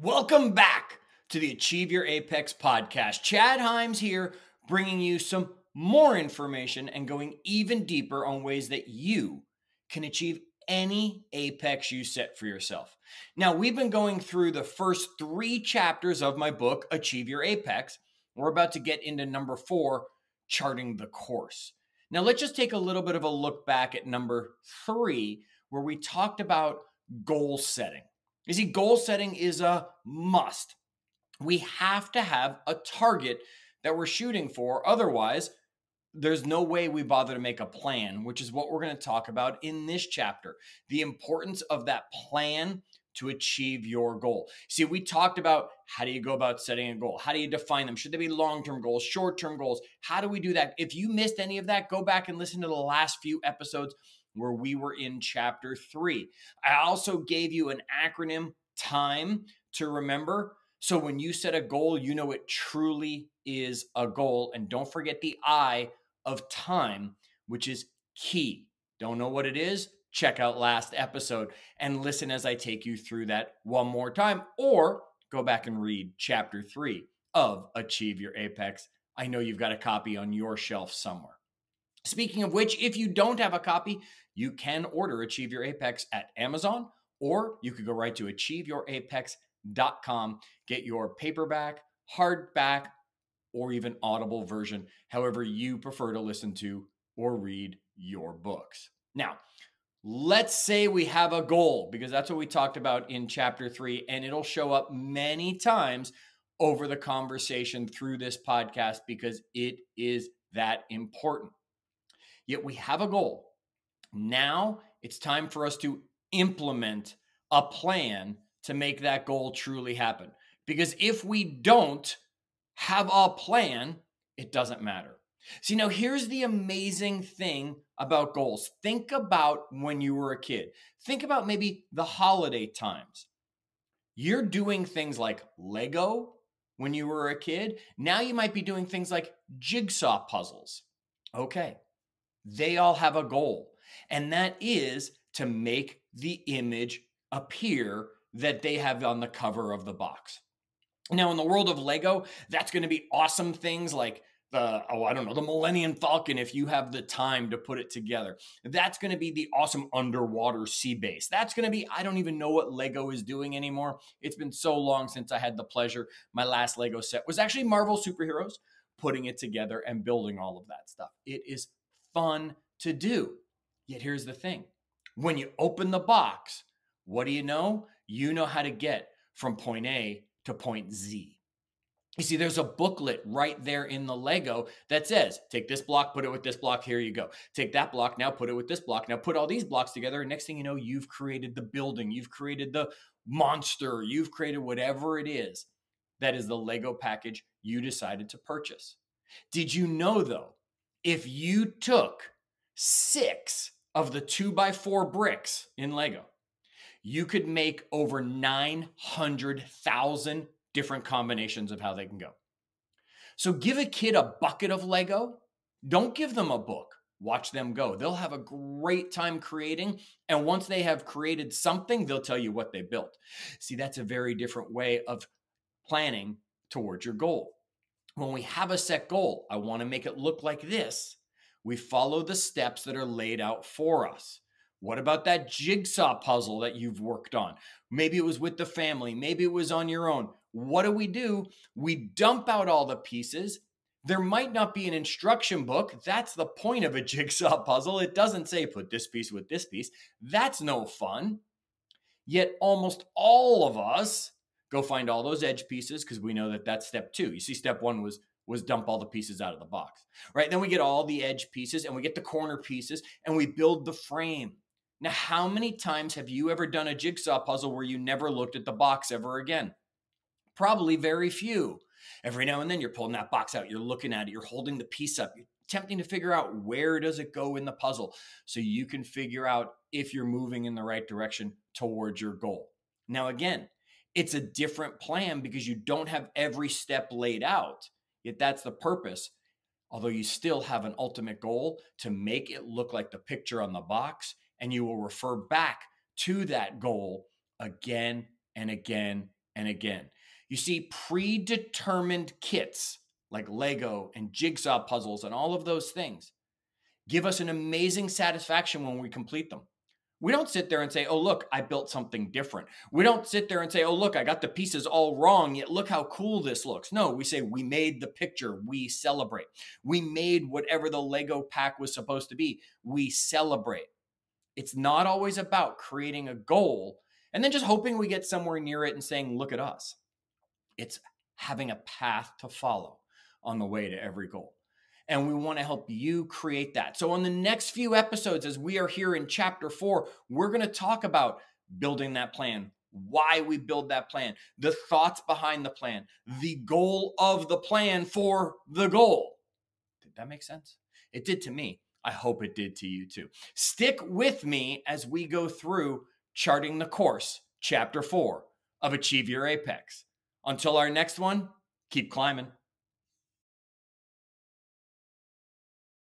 Welcome back to the Achieve Your Apex podcast. Chad Hyams here, bringing you some more information and going even deeper on ways that you can achieve any apex you set for yourself. Now, we've been going through the first 3 chapters of my book, Achieve Your Apex. We're about to get into number 4, charting the course. Now, let's just take a little bit of a look back at number 3, where we talked about goal setting. You see, goal setting is a must. We have to have a target that we're shooting for. Otherwise, there's no way we bother to make a plan, which is what we're going to talk about in this chapter. The importance of that plan to achieve your goal. See, we talked about how do you go about setting a goal? How do you define them? Should they be long-term goals, short-term goals? How do we do that? If you missed any of that, go back and listen to the last few episodes where we were in chapter 3. I also gave you an acronym, TIME, to remember. So when you set a goal, you know it truly is a goal. And don't forget the I of time, which is key. Don't know what it is? Check out last episode and listen as I take you through that one more time, or go back and read chapter 3 of Achieve Your Apex. I know you've got a copy on your shelf somewhere. Speaking of which, if you don't have a copy, you can order Achieve Your Apex at Amazon, or you could go right to achieveyourapex.com, get your paperback, hardback, or even Audible version, however you prefer to listen to or read your books. Now, let's say we have a goal, because that's what we talked about in chapter 3, and it'll show up many times over the conversation through this podcast because it is that important. Yet we have a goal. Now it's time for us to implement a plan to make that goal truly happen. Because if we don't have a plan, it doesn't matter. See, now here's the amazing thing about goals. Think about when you were a kid. Think about maybe the holiday times. You're doing things like Lego when you were a kid. Now you might be doing things like jigsaw puzzles. Okay. They all have a goal, and that is to make the image appear that they have on the cover of the box. Now, in the world of Lego, that's going to be awesome things like the Millennium Falcon, if you have the time to put it together. That's going to be the awesome underwater sea base. That's going to be, I don't even know what Lego is doing anymore. It's been so long since I had the pleasure. My last Lego set was actually Marvel Superheroes, putting it together and building all of that stuff. It is fun to do. Yet here's the thing. When you open the box, what do you know? You know how to get from point A to point Z. You see, there's a booklet right there in the Lego that says, take this block, put it with this block, here you go. Take that block, now put it with this block. Now put all these blocks together, and next thing you know, you've created the building, you've created the monster, you've created whatever it is that is the Lego package you decided to purchase. Did you know, though, if you took 6 of the 2x4 bricks in Lego, you could make over 900,000 different combinations of how they can go. So give a kid a bucket of Lego. Don't give them a book. Watch them go. They'll have a great time creating. And once they have created something, they'll tell you what they built. See, that's a very different way of planning towards your goal. When we have a set goal, I want to make it look like this. We follow the steps that are laid out for us. What about that jigsaw puzzle that you've worked on? Maybe it was with the family. Maybe it was on your own. What do? We dump out all the pieces. There might not be an instruction book. That's the point of a jigsaw puzzle. It doesn't say put this piece with this piece. That's no fun. Yet almost all of us go find all those edge pieces because we know that that's step 2. You see, step 1 was dump all the pieces out of the box, right? Then we get all the edge pieces and we get the corner pieces and we build the frame. Now, how many times have you ever done a jigsaw puzzle where you never looked at the box ever again? Probably very few. Every now and then you're pulling that box out, you're looking at it, you're holding the piece up, you're attempting to figure out where does it go in the puzzle so you can figure out if you're moving in the right direction towards your goal. Now, again, it's a different plan because you don't have every step laid out, yet that's the purpose. Although you still have an ultimate goal to make it look like the picture on the box, and you will refer back to that goal again and again and again. You see, predetermined kits like Lego and jigsaw puzzles and all of those things give us an amazing satisfaction when we complete them. We don't sit there and say, oh, look, I built something different. We don't sit there and say, oh, look, I got the pieces all wrong, yet look how cool this looks. No, we say we made the picture. We celebrate. We made whatever the Lego pack was supposed to be. We celebrate. It's not always about creating a goal and then just hoping we get somewhere near it and saying, look at us. It's having a path to follow on the way to every goal. And we want to help you create that. So on the next few episodes, as we are here in chapter 4, we're going to talk about building that plan, why we build that plan, the thoughts behind the plan, the goal of the plan for the goal. Did that make sense? It did to me. I hope it did to you too. Stick with me as we go through charting the course, chapter 4 of Achieve Your Apex. Until our next one, keep climbing.